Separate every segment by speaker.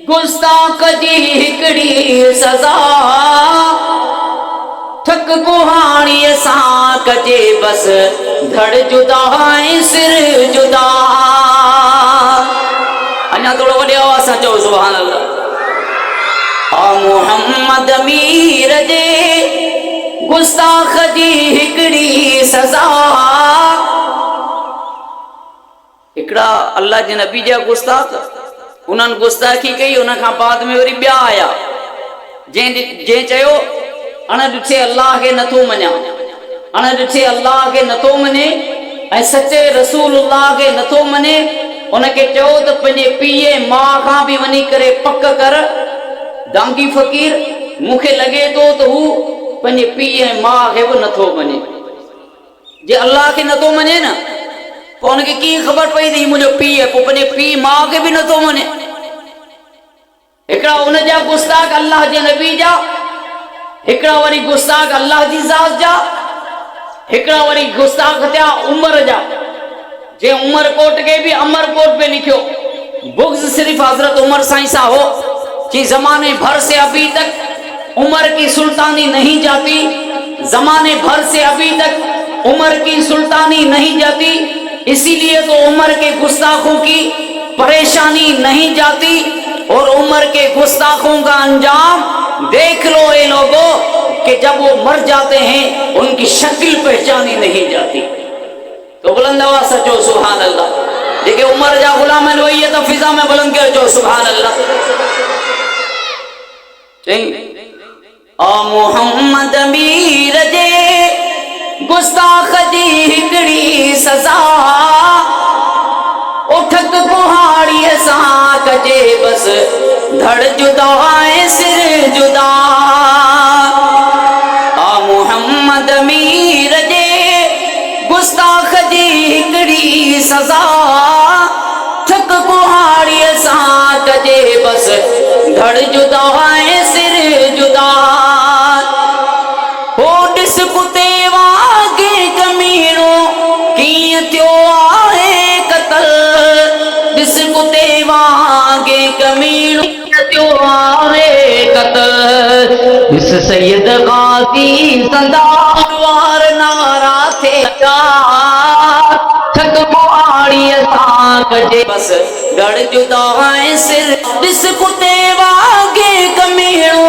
Speaker 1: गुस्ताख जी हिकड़ी सजा ठक कुहाड़ीअ सां कजे बस धड़ जुदा ऐं सिर जुदा। अञा थोड़ो वॾे आवाज़ सां चओ सुभान अल्लाह। आ मोहम्मद मीर जे गुस्ताख जी हिकड़ी सजा। हिकड़ा अल्लाह जे नबी जा गुस्ताख, उन्हनि गुस्ताखी कई, उन खां बाद में वरी ॿिया आया जंहिं चयो अण ॾिठे अल्लाह खे नथो मञा, अण ॾिठे अल्लाह खे नथो मञे ऐं सचे रसूलुल्लाह खे नथो मञे। उनखे चयो त पंहिंजे पीउ माउ खां बि वञी करे पक कर दांगी फ़कीर, मूंखे लॻे थो त हू पंहिंजे पीउ ऐं माउ खे बि नथो मञे। जे अल्लाह खे नथो मञे न, पोइ उनखे कीअं ख़बर पई त मुंहिंजो पीउ आहे, पोइ पंहिंजे पीउ माउ खे बि नथो मञे। हिकिड़ा उन जा गुस्ताख अल्लाह जे नबी जा, हिकिड़ा वरी गुस्ताख अल्लाह जी ज़ात जा, हिकिड़ा वरी गुस्ताख थिया उमर जा। जे उमरकोट के भी अमरकोट पे लिखियो, बुग़्ज़ सिर्फ हजरत उमर साईं सा हो कि जमाने भर से अभी तक उमर की सुल्तानी नहीं जाती, जमाने भर से अभी तक उमर की सुल्तानी नहीं जाती, इसीलिए तो उमर के गुस्ताखों की परेशानी नहीं जाती और उमर के गुस्ताखों का अंजाम देख लो ये लोगों कि जब वो मर जाते हैं उनकी शक्ल पहचानी नहीं जाती। तो बुलंद आवाज़ से चो सुभान अल्लाह। देखिए उमर जा गुलाम है, वही है तो फिजा में बुलंद के चो सुभान अल्लाह। आ मोहम्मद मीर जे गुस्ताख जी हिकड़ी सजा। उठक कुहाड़ीअ सां कजे बस धड़ जुदा ऐं सिर जुदा। आ मोहम्मद मीर जे गुस्ताख जी हिकड़ी सजा। ठक कुहाड़ीअ सां कजे बस धड़ जुदा ऐं सिर जुदा। हो ॾिस कुते वागे कमीणो कीअं थियो आहे क़तल। ॾिस कुते वागे कमीणो कीअं थियो आहे क़तल। ॾिस सैयद गाज़ी संदार वार नारा थे ठक कुहाड़ीअ सां कजे बस धड़ जुदा ऐं सिर। ॾिस कुते वागे कमीणो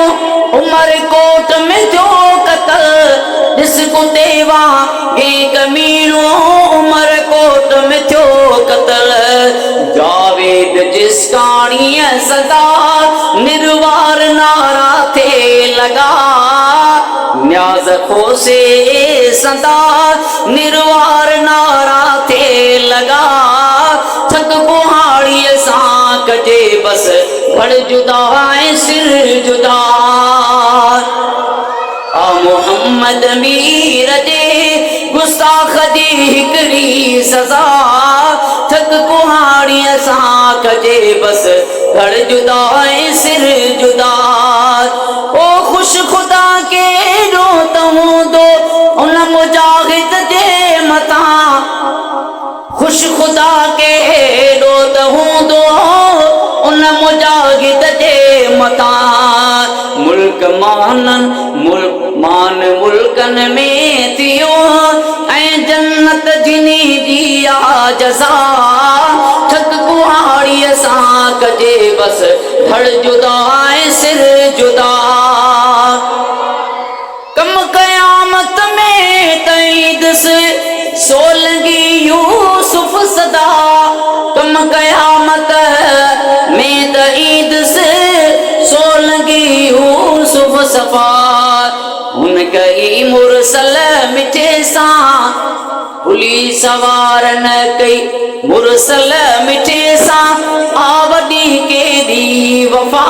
Speaker 1: उमरकोट में थियो क़तल। ॾिस कुते वागे कमीणो उमरकोट में थियो क़तल। जावेद जिस कहाणीअ सदा निर्वार नारा थे लगा। न्याज़ खोसे सदा निर्वार नारा थे लगा। ठक कुहाड़ीअ सां कजे बस धड़ जुदा ऐं सिर जुदा। आ मोहम्मद मीर जे गुस्ताख जी हिकड़ी सजा। ठक कुहाड़ीअ सां कजे बस धड़ जुदा ऐं सिर जुदा। ओ खुश खुदा के रोत हूंदो उन मुजाहिद जे मथां। खुश खुदा के रोत हूंदो उन मुजाहिद जे मथां। मुल्क मान मुल्कन में थियो ऐं जन्नत जिनी दिया जज़ा। ठक कुहाड़ीअ सां कजे बस धड़ जुदा ऐं सिर जुदा। कम क़यामत में तईद से सोलंगी यूसुफ सदा। कम क़यामत में तईद से सोलंगी यूसुफ सफा। हुन कई मुरसल मिठे सां पुली सवार न कई। मुरसल मिठे सां आवड़ी के दी वफा।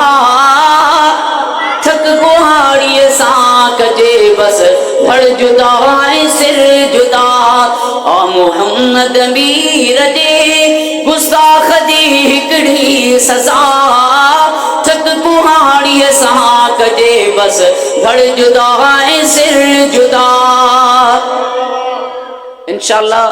Speaker 1: ठक कुहाड़ीअ सां कजे बस धड़ जुदा ऐं सिर जुदा। आ मोहम्मद मीर जे गुस्ताख जी हिकड़ी सजा। ठक कुहाड़ीअ सां कजे बस धड़ जुदा ऐं सिर जुदा। इंशाअल्लाह